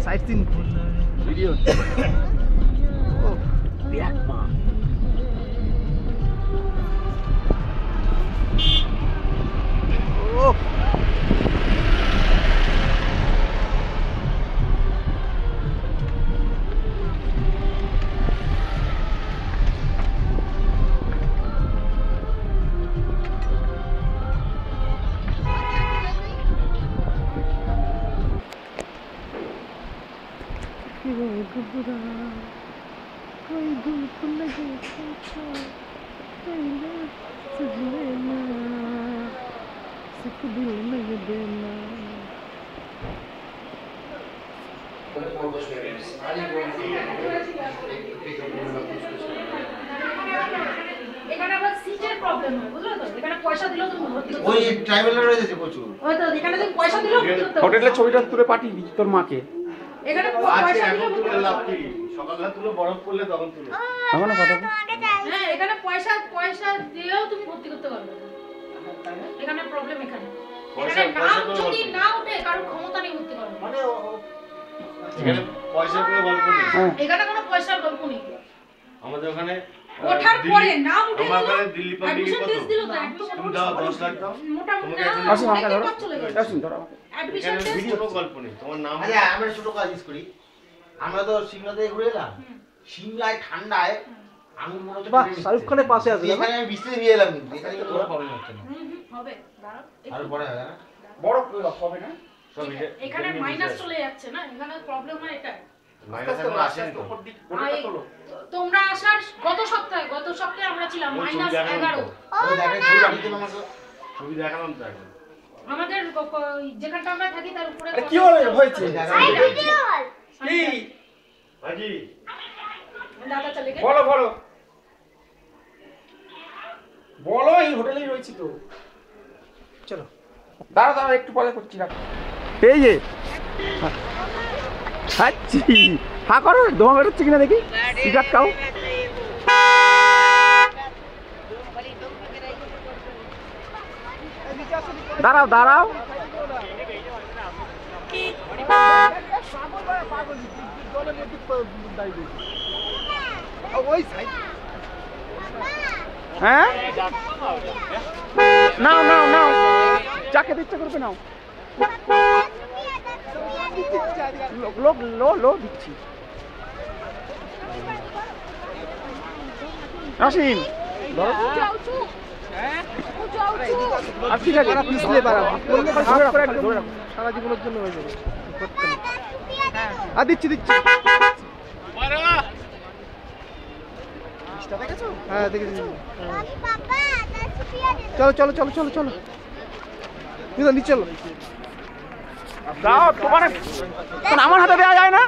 Side scene video ও দেখ মা ও कोई धूप लगे देना सुख दिल में देना এখানে আবার সিটের প্রবলেম হয় বুঝলো তো এখানে পয়সা দিলেও তুমি ভর্তি করতে ওই ট্রাভেলার রয়েছে প্রচুর ওই তো এখানে তুমি পয়সা দিলেও ভর্তি করতে হোটেলের ছবিটা তুলে পাঠিয়ে দিই তোর মাকে এখানে পয়সা দিলেও ভর্তি করতে লাভ কি সকালবেলা তুলো বরফ পড়লে তখন তুলো আমার কথা হ্যাঁ এখানে পয়সা দিলেও তুমি ভর্তি করতে পারবে এখানে প্রবলেম এখানে নাম যদি না উঠে কারো ক্ষমতা নেই ভর্তি করার মানে এখানে পয়সার কোনো গল্প নেই এখানে কোনো পয়সার গল্প নেই আমাদের ওখানে ওঠার পরে নাম উঠে আমার ওখানে দিল্লি পাবলিকে কত দিল তো একদম তুমি দাও 10 লাখ দাও মোটামুটি আসুন আমাকে ধরো আসুন ধরো অ্যাডমিশন এখানে টেস্ট কোনো গল্প নেই তোমার নাম আচ্ছা আমরা ছোট কাজ করি আমরা তো সিমলা থেকে ঘুরে এলাম সিমলায় ঠান্ডায় আমি মনে হচ্ছে বাহ শাহরুখ খানের পাশে আছে এখানে আমি বৃষ্টিতে ভিজে এলাম কিন্তু এখানে তো কোনো প্রবলেম হচ্ছে না হবে দাঁড়াও আর পরে হবে না বড় হবে না সব এখানে মাইনাস চলে যাচ্ছে না এখানে প্রবলেম হয় এটা মাইনাস এখনো আসেনি তো তোমরা আসার গত সপ্তাহে আমরা ছিলাম -11 ও দেখেন ছবি পাঠিয়ে দিন আমাকে ছবি দেখালাম তো এখন আমাদের যেখানটা আমরা থাকি তার উপরে কি হয়েছে কি ভাজি দাদা চলে গেল বলো বলো বলো এই হোটেলেই রয়েছি তো চলো দাঁড়া একটু পরে করছি রাখ এই যে খাচ্ছি হা করো ধোঁয়া বেরোচ্ছে কিনা দেখি সিগারেট খাও দাঁড়াও দাঁড়াও হ্যাঁ নাও নাও নাও যাকে ইচ্ছা করবে নাও লো দিচ্ছি আসিন ঠিক আছে সারা জীবনের জন্য হয়ে যাবে দিচ্ছি হ্যাঁ দেখেছি চলো নিয়ে চলো দাও তোমার আমার হাতে দেওয়া যায় না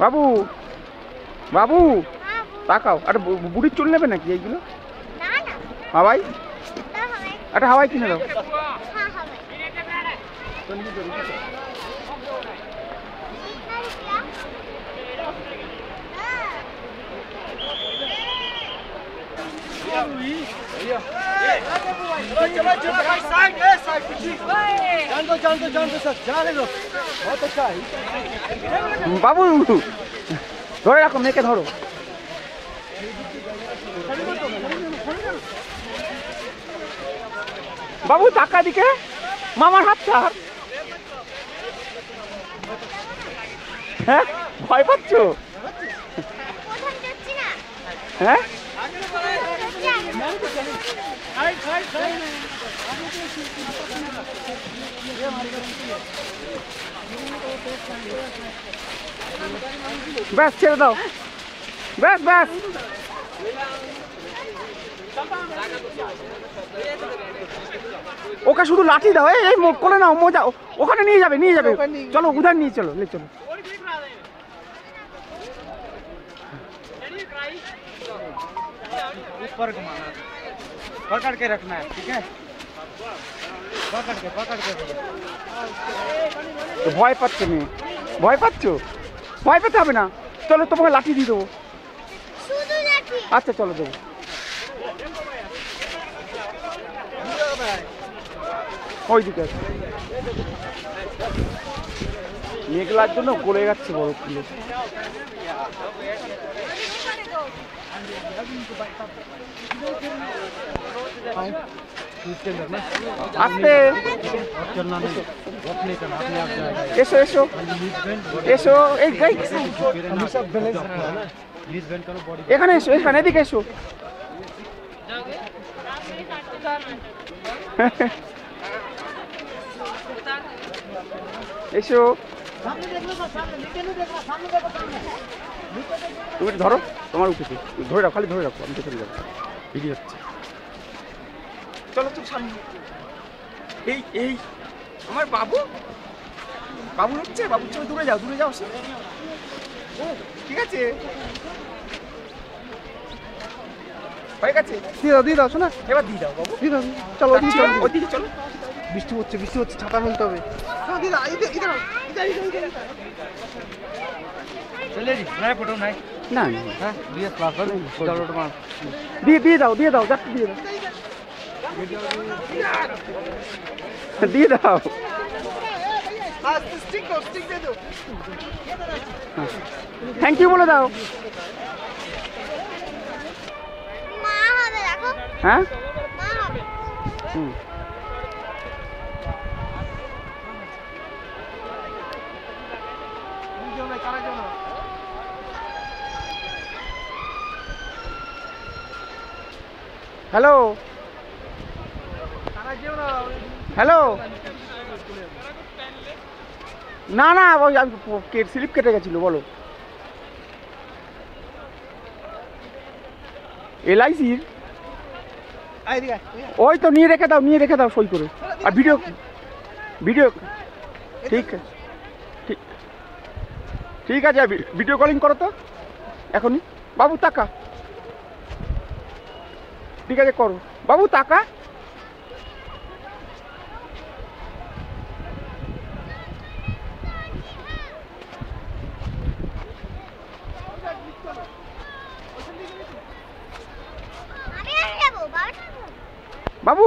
বাবু বাবু তাকাও আরে বুড়ির চুল নেবে নাকি এইগুলো হাওয়াই একটা হাওয়াই কিনে দাও বাবু ধরে রাখো মেয়েকে ধরো বাবু টাকা দিকে মামার হাত ছাড় হ্যাঁ ভয় পাচ্ছ হ্যাঁ ব্যাস ছেড়ে দাও ব্যাস ব্যাস ওকে শুধু লাঠি দাও এই কোলে নাও মজা ওখানে নিয়ে যাবে চলো উধার নিয়ে চলো চলো पकड़ के रखना है ठीक है पकड़ के तो ভয় পাচ্ছ মেয়ে ভয় পেতে হবে না চলো তোমাকে লাঠি দিয়ে দেবো আচ্ছা চলো দেবো ওইদিকে আছে মেঘলার জন্য গলে যাচ্ছে বরফগুলো। আস্তে এসো এসো এসো এই এখানে এসো, এখানে এদিকে এসো। এসো তুমি ধরো, তোমার উঠেছে, ধরে রাখো, খালি ধরে রাখো, আমি দেখে যাবো, ভিডিও হচ্ছে। চলো চলো সামনে। এই এই আমার বাবু, বাবু হচ্ছে, বাবুর ছবি দূরে যাও, দূরে যাও। ঠিক আছে, হয়ে গেছে, দিয়ে দাও শোনা, এবার দিয়ে দাও বাবু, দিয়ে দাও। চলো ওদিকে চলো, বৃষ্টি হচ্ছে, বৃষ্টি হচ্ছে, ছাতা ফেলতে হবে। না দিয়ে দাও, দিয়ে দাও, যাচ্ছে দিয়ে দাও, দিয়ে দাও। থ্যাংক ইউ বলে দাও। হ্যাঁ হ্যালো হ্যালো, না না ওই স্লিপ কেটে গেছিল, বলো। LICর ওই তো নিয়ে রেখে দাও, নিয়ে রেখে দাও সই করে। আর ভিডিও ভিডিও ঠিক ঠিক ঠিক আছে, ভিডিও কলিং করো তো এখনই। বাবু টাকা, ঠিক আছে করো বাবু, টাকা। বাবু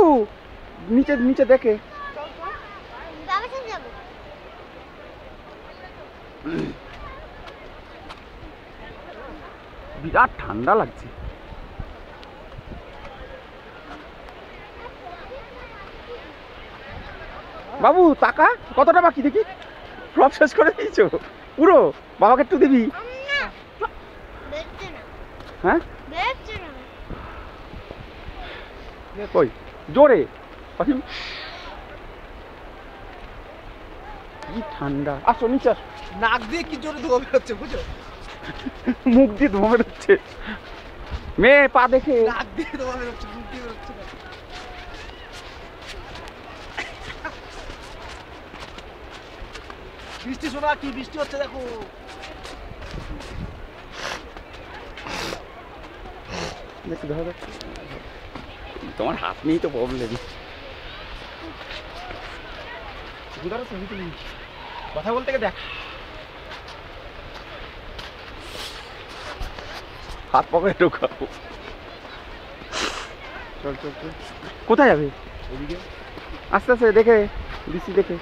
নিচে নিচে দেখে, বিরাট ঠান্ডা লাগছে। বাবু টাকা কতটা বাকি দেখি, সব শেষ করে দিয়েছো পুরো, বাবাকে একটু দিবি। হ্যাঁ কই জোরে, কি ঠান্ডা। আসো নিচে আসো। নাক দিয়ে কি জোরে ধোয়া বেরোচ্ছে বুঝো, মুখ দিয়ে ধোঁয়া বেরোচ্ছে, মেয়ে পা দেখে। নাক দিয়ে ধোয়া বেরোচ্ছে, মুখ দিয়ে বেরোচ্ছে না। বৃষ্টি শোনা, কি বৃষ্টি হচ্ছে দেখো। তোমার হাত নেই তো প্রবলেম। কথা বলতে দেখ, হাত পকেটে ঢোকাবো। চল চল চল, কোথায় যাবে? ওদিকে আস্তে আস্তে দেখে, বৃষ্টি দেখে।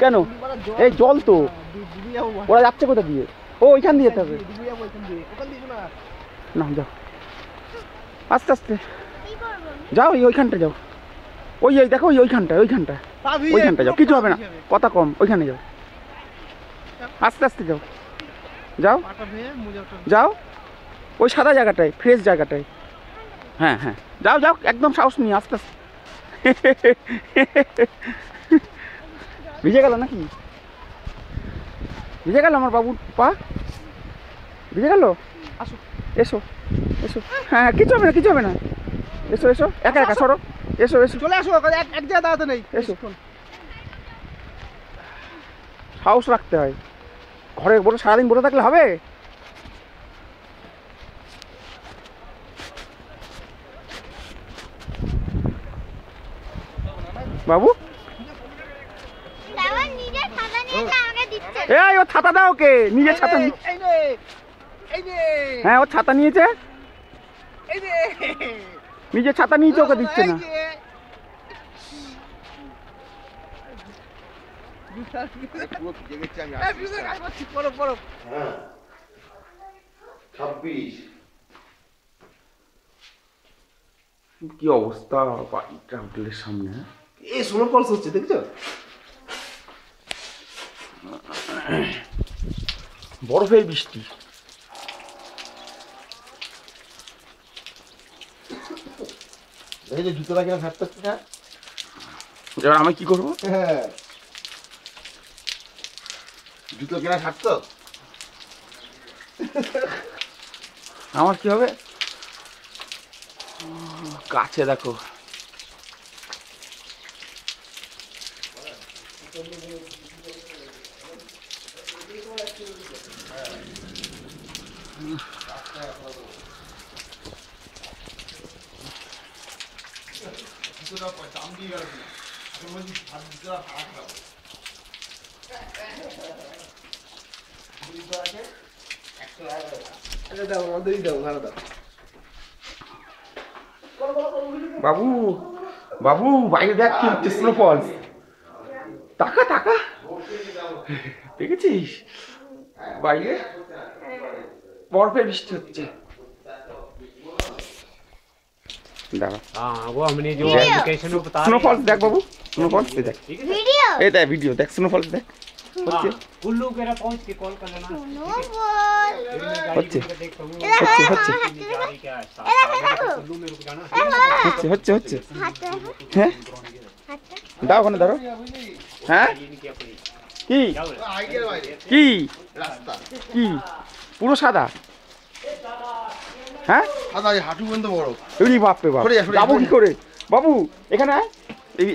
কেন এই জল তো, ওরা যাচ্ছে কোথা দিয়ে? ও ওইখান দিয়ে যেতে হবে না, যাও আস্তে আস্তে যাও, ওইখানটা যাও, ওই দেখো ওইখানটা, ওইখানটা ওইখানটা যাও, কিছু হবে না, কথা কম, ওইখানে যাও, আস্তে আস্তে যাও, যাও যাও, ওই সাদা জায়গাটায়, ফ্রেশ জায়গাটায়। হ্যাঁ হ্যাঁ যাও যাও, একদম সাহস নিয়ে আস্তে আস্তে। ভিজে গেল নাকি? ভিজে গেল আমার বাবুর পা, ভিজে গেল। আসো এসো এসো, হ্যাঁ কিছু হবে না, কিছু হবে না, এসো এসো, একা একা সরো, এসো এসো, চলে আসো, এক জায়গায় দাঁড়াতে নেই, এসো। সাহস রাখতে হয়, ঘরে বসে সারাদিন বসে থাকলে হবে? বাবু এই ও ছাতা দাও ওকে, নিজের ছাতা এই নে এই নে হ্যাঁ ও ছাতা নিয়েছে, এই নে নিজের ছাতা নিয়েছে, ওকে দিচ্ছে না। হ্যাঁ 26 কি অবস্থা বাড়িটা হোটেলের সামনে। এই সোনার ফলস হচ্ছে দেখছো? বরফের বৃষ্টি। এই যে জুতোটা কিনা ফাটতে হচ্ছে না। এবার আমি কি করবো? হ্যাঁ জুতো কেনা ছাড়তো। আমার কি হবে? কাছে দেখো, দাও আমাদেরই দাও, ভাড়া দাও। বাবু বাবু বাইরে দেখ কি হচ্ছে, স্নোফল। টাকা টাকা দেখেছিস বাইরে বরফের বৃষ্টি হচ্ছে। দাঁড়া, हाँ वो हमने जो एप्लीकेशन में बता স্নোফলস দেখ বাবু, স্নোফলস দেখ, वीडियो এই দেখ ভিডিও দেখ, স্নোফলস দেখ হচ্ছে कुल्लू केरा पहुंच के कॉल कर लेना नो बोल হচ্ছে देखता हूँ হচ্ছে হচ্ছে गाड़ी क्या है कुल्लू में रुक जाना হচ্ছে হচ্ছে হচ্ছে हाथ হ্যাঁ দাও ওখানে ধরো। হ্যাঁ इनकी अपनी কি क्या बोले আইডিয়ার বাইরে কি রাস্তা কি পুরো সাদা? হ্যাঁ সাদা হাঁটু পর্যন্ত বড়। এমনি বাপরে বাপ, সরে যা, সরে যা, যাবো সরে কি যা। করে? বাবু এখানে আয়,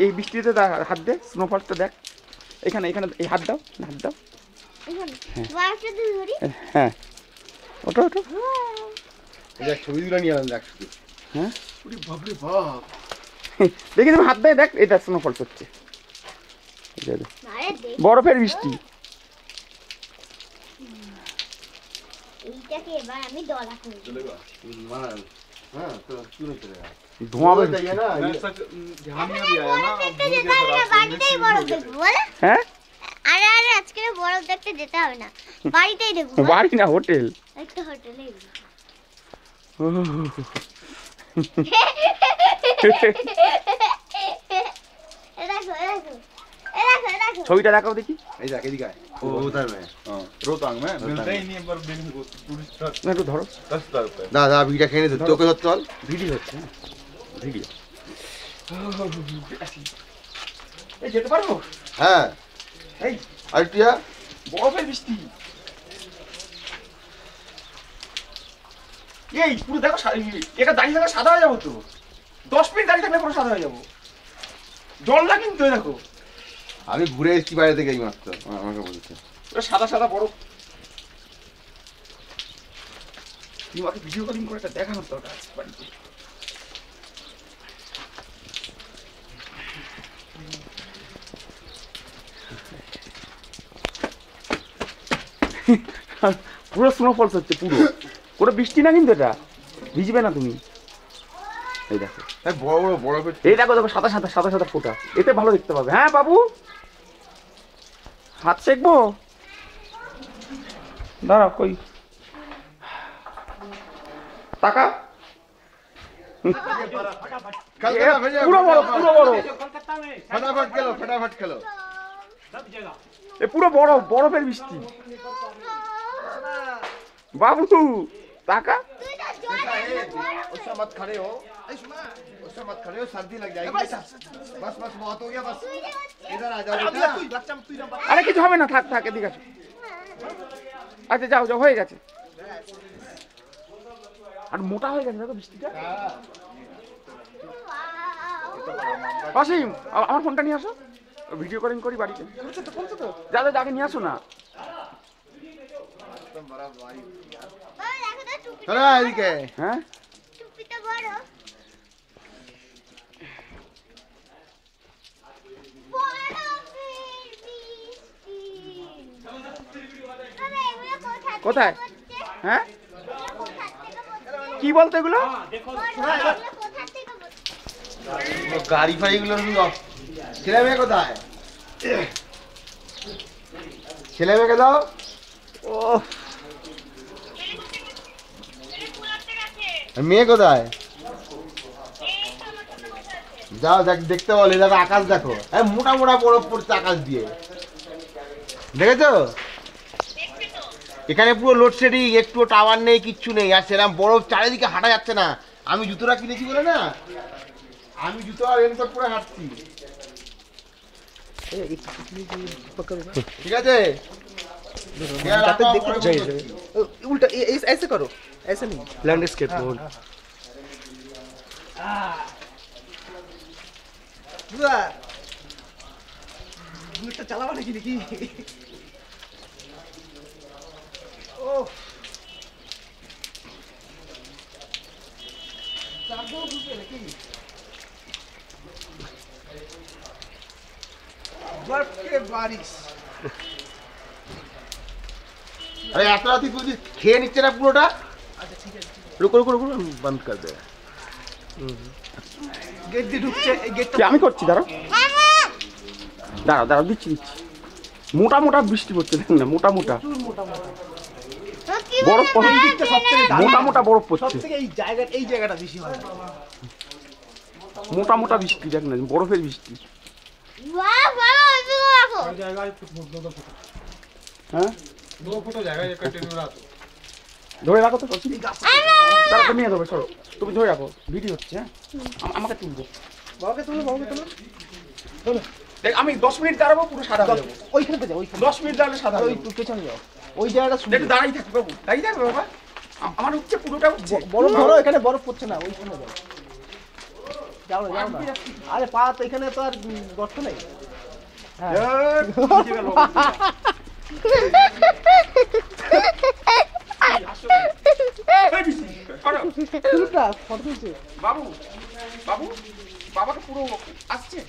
এই বৃষ্টিতে হাত দে, স্নোফলসটা দেখ, এখানে এখানে এই হাত দাও, হাত দাও, वाटर धरी হ্যাঁ ওটো ওটো, দেখ ছবি তুলে নিয়ে এলাম দেখ শুধু। হ্যাঁ ওরে বাপরে বাপ। দেখি তুমি হাত দেয় দেখ, এটা স্নোফলস হচ্ছে, এই যে দেখ, अरे देख বরফের বৃষ্টি। এইটাকে এবার আমি ডলা করব চলেগা মানে হ্যাঁ তো কি হচ্ছে রে? ধোঁয়া वो বেরোচ্ছে। चाहिए ना ये ध्यान नहीं अभी आया ना, দেখতে যেতে হবে না, বাড়িতেই বরফ দেখবো বল। হ্যাঁ আরে আরে আজকে বরফ দেখতে যেতে হবে না, বাড়িতেই দেখবো বল। বাড়ি না হোটেল। একটা হোটেলে দেখো ছবিটা দেখাও দেখি। এই দেখ এদিকে আয়। ও उधर में रोहतांग में मिलता ही नहीं है, पर बिन टूरिस्ट का না, একটু ধরো, 10,000 रुपए। না না ভিডিও খেয়ে নে তোকে ধর চল। ভিডিও হচ্ছে, ভিডিও। এই যেতে পারবো? হ্যাঁ এই আর টিয়া বরফের বৃষ্টি। এই পুরো দেখো, এটা দাঁড়িয়ে থাকলে সাদা হয়ে যাবো তো, 10 মিনিট দাঁড়িয়ে থাকলে পুরো সাদা হয়ে যাবো। জল না কিন্তু, এই দেখো আমি ঘুরে এসেছি বাইরে থেকে এই মাত্র আমাকে বলছে। পুরো সাদা সাদা বরফ। তুমি আমাকে ভিডিও কলিং করে একটা দেখানো তো ওটা বাড়িতে। পুরো স্নোফলস হচ্ছে, পুরো পুরো বৃষ্টি না কিন্তু, এটা ভিজবে না তুমি। এই দেখো, হ্যাঁ বড় বড় বরফের এই দেখো দেখো, সাদা সাদা সাদা সাদা ফোঁটা, এতে ভালো দেখতে পাবে। হ্যাঁ বাবু হাত সেকবো, দাঁড়াও কই টাকা। পুরো বড় পুরো বড়, कोलकाता में फटाफट खेलो सब जगह এ পুরো বড় বরফের বৃষ্টি। বাবু টাকা, उससे मत खड़े हो उससे मत खड़े हो सर्दी लग जाएगी बस बस बहुत हो गया बस इधर आ जाओ बेटा আরে কিছু হবে না, থাক থাক, এদিকে আসো। আচ্ছা যাও যাও, হয়ে গেছে। আর মোটা হয়ে গেছে দেখো বৃষ্টিটা। অসীম আমার ফোনটা নিয়ে আসো, ভিডিও কলিং করি বাড়িতে। যাদের যাকে নিয়ে আসো না। चलो এদিকে হ্যাঁ টুপিটা বড় বরফের বৃষ্টি কোথায়? হ্যাঁ কি বলতো এগুলো? গাড়ি ফাড়ি গুলো ছেলে মেয়ে কোথায়? ছেলে মেয়েকে দাও। ও মেয়ে কোথায়? যাও দেখতে বলে, দেখো আকাশ দেখো, মোটা মোটা বরফ পড়ছে আকাশ দিয়ে, দেখেছো? এখানে পুরো লোডশেডিং, একটু টাওয়ার নেই, কিচ্ছু নেই, আর সেরকম বরফ চারিদিকে হাঁটা যাচ্ছে না। আমি জুতোটা কিনেছি বলে না, আমি জুতো আর রেনকোট পরে হাঁটছি। ঠিক আছে, उल्टा ऐसे करो, ऐसे नहीं, लैंडस्केप मोड। बुलेटটা চালাবা নাকি নাকি? ও চাবো বুঝে নাকি? बर्फ के बारिश। अरे এত রাতে তুই খেয়ে নিচ্ছে না পুরোটা? আচ্ছা ঠিক আছে, রুকো রুকো রুকো বন্ধ কর দে। গেট দিয়ে ঢুকছে, এই গেটটা কি আমি করছি? দাঁড়াও দাঁড়াও দাঁড়াও, দিচ্ছি দিচ্ছি। মোটা মোটা বৃষ্টি পড়ছে, দেখেন না, মোটা মোটা বরফ পড়ছে, এই দিকটা সবথেকে মোটা মোটা বরফ পড়ছে, সবথেকে এই জায়গাটা বেশি হয়। মোটা মোটা বৃষ্টি, দেখ না, বরফের বৃষ্টি। বাহ বাবা ওইদিকে রাখো। হ্যাঁ दो फोटो जाएगा ये कंटिन्यू रात ধরে রাখো তো, দাঁড়া তুমি নিয়ে দেবে, সরো তুমি ধরে রাখো, ভিডিও হচ্ছে। হ্যাঁ আমাকে তুলবো, বাবাকে তোলো, বাবাকে তোলো। দেখ আমি 10 মিনিট দাঁড়াবো, পুরো সাদা হয়ে যাবো। ওইখানে যাও, ওইখানে 10 মিনিট দাঁড়ালে সাদা হয়ে ওই যাবো। পেছনে যাও, ওই জায়গাটা শুনে একটু দাঁড়াই থাকবে বাবু, দাঁড়িয়ে থাকবে বাবা। আমার হচ্ছে পুরোটা উঠছে। বরফ ধরো, এখানে বরফ পড়ছে না, ওইখানে যাও। যাও না, যাও না। আরে পা তো এখানে তো আর গর্ত নেই। এই, ভিজে গেল। এই বৃষ্টি, সরো। শুরুটা ফটো তুলছে। বাবু বাবু বাবাকে পুরো আসছে।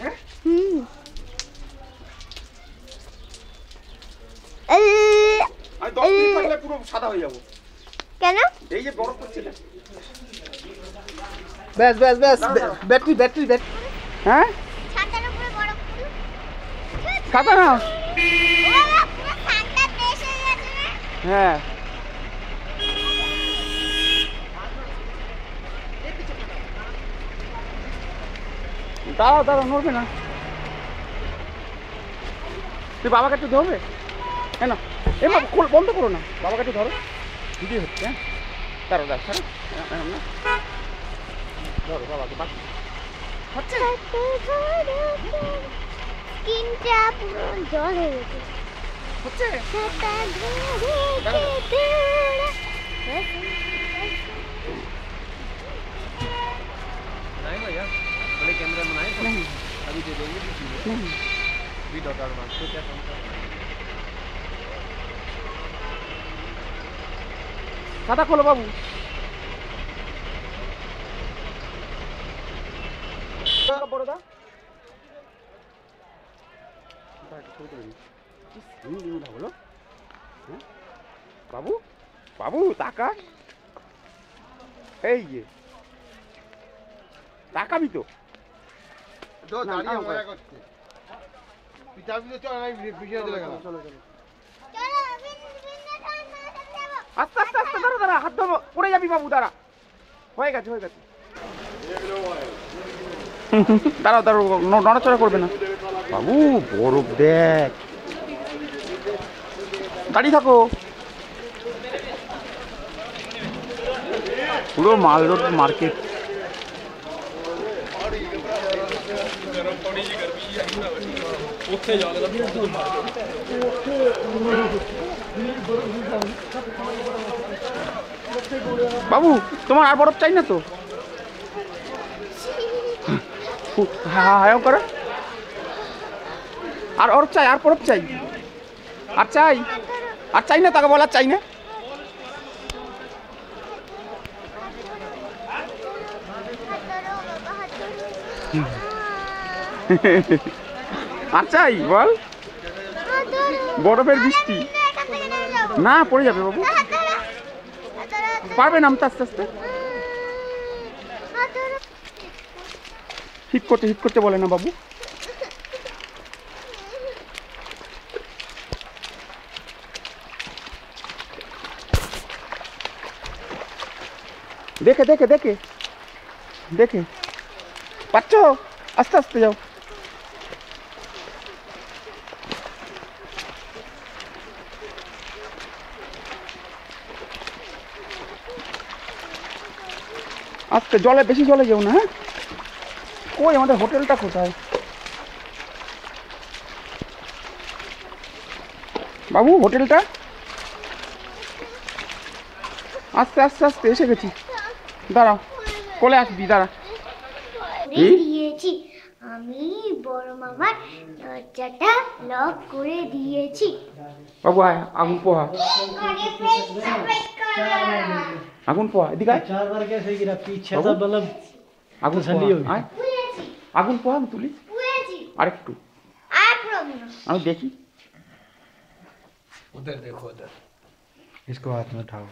হ্যাঁ আমি 10 মিনিট থাকলে পুরো সাদা হয়ে যাবো। কেন? এই যে বরফ পড়ছে না। ব্যাস ব্যাস ব্যাস, ব্যাটারি ব্যাটারি ব্যাটারি। হ্যাঁ ছাতার উপরে বরফ পড়লো। সাদা না। ও বাবা পুরো ঠান্ডা দেশ হয়ে গেছে না? হ্যাঁ দাঁড়াও দাঁড়াও, নড়বে না। তুই বাবাকে একটু ধরবে? হ্যাঁ না এমা বন্ধ করো না, বাবাকে একটু ধরো, ভিডিও হচ্ছে। হ্যাঁ দাঁড়াও দাঁড়াও, সরো। ধরো বাবাকে, বাস হচ্ছে। স্কিনটা পুরো জল হয়ে গেছে। হচ্ছে नहीं भैया बड़े कैमरे में नहीं नहीं अभी दे देंगे नहीं वीडियो करवा तो क्या समझा খাতা খোলো বাবু। বড়দা হলো। বাবু বাবু তাকা, এই যে তাকাবি তো। দাঁড়িয়ে মজা করছে। তুই যাবি তো, চল আমি ভিডিও চলে গেলাম। চলো চলো, চলো যাবো। আস্তে আস্তে আস্তে, দাঁড়া দাঁড়া, হাত ধরো, পড়ে যাবি বাবু, দাঁড়া, হয়ে গেছে হয়ে গেছে। দাঁড়াও দাঁড়াও, নড়াচড়া করবে না বাবু, বরফ দেখ, দাঁড়িয়ে থাকো। পুরো মাল রোড মার্কেট। বাবু তোমার আর বরফ চাই না তো? হ্যাঁ হ্যাঁ করো, আর বরফ চাই, আর বরফ চাই, আর চাই, আর চাই না, তাকে বলার চাই না। আর চাই বল, বরফের বৃষ্টি। এখান থেকে নেমে যাও। না পড়ে যাবে বাবু, পারবে নামতে আস্তে আস্তে। হিট করতে বলে না বাবু। দেখে দেখে দেখে দেখে পাচ্ছ, আস্তে আস্তে যাও। আস্তে, জলে বেশি জলে যেও না। হ্যাঁ, কই আমাদের হোটেলটা কোথায় বাবু? হোটেলটা আস্তে আস্তে আস্তে এসে গেছি। দাঁড়াও, কোলে আসবি, দাঁড়া। দিয়েছি আমি, বড় মামার দরজাটা লক করে দিয়েছি। বাবু আয়, আগুন পোহা, আগুন পোহা, এদিকে আয়। 4 बार कैसे गिरा पीछे बाबू? तो बल्ब আগুন ঠান্ডি পোহা, হবে। আয় আগুন পোহা, আমি তুলি আরেকটু, আমি দেখি। उधर देखो उधर। इसको हाथ में उठाओ।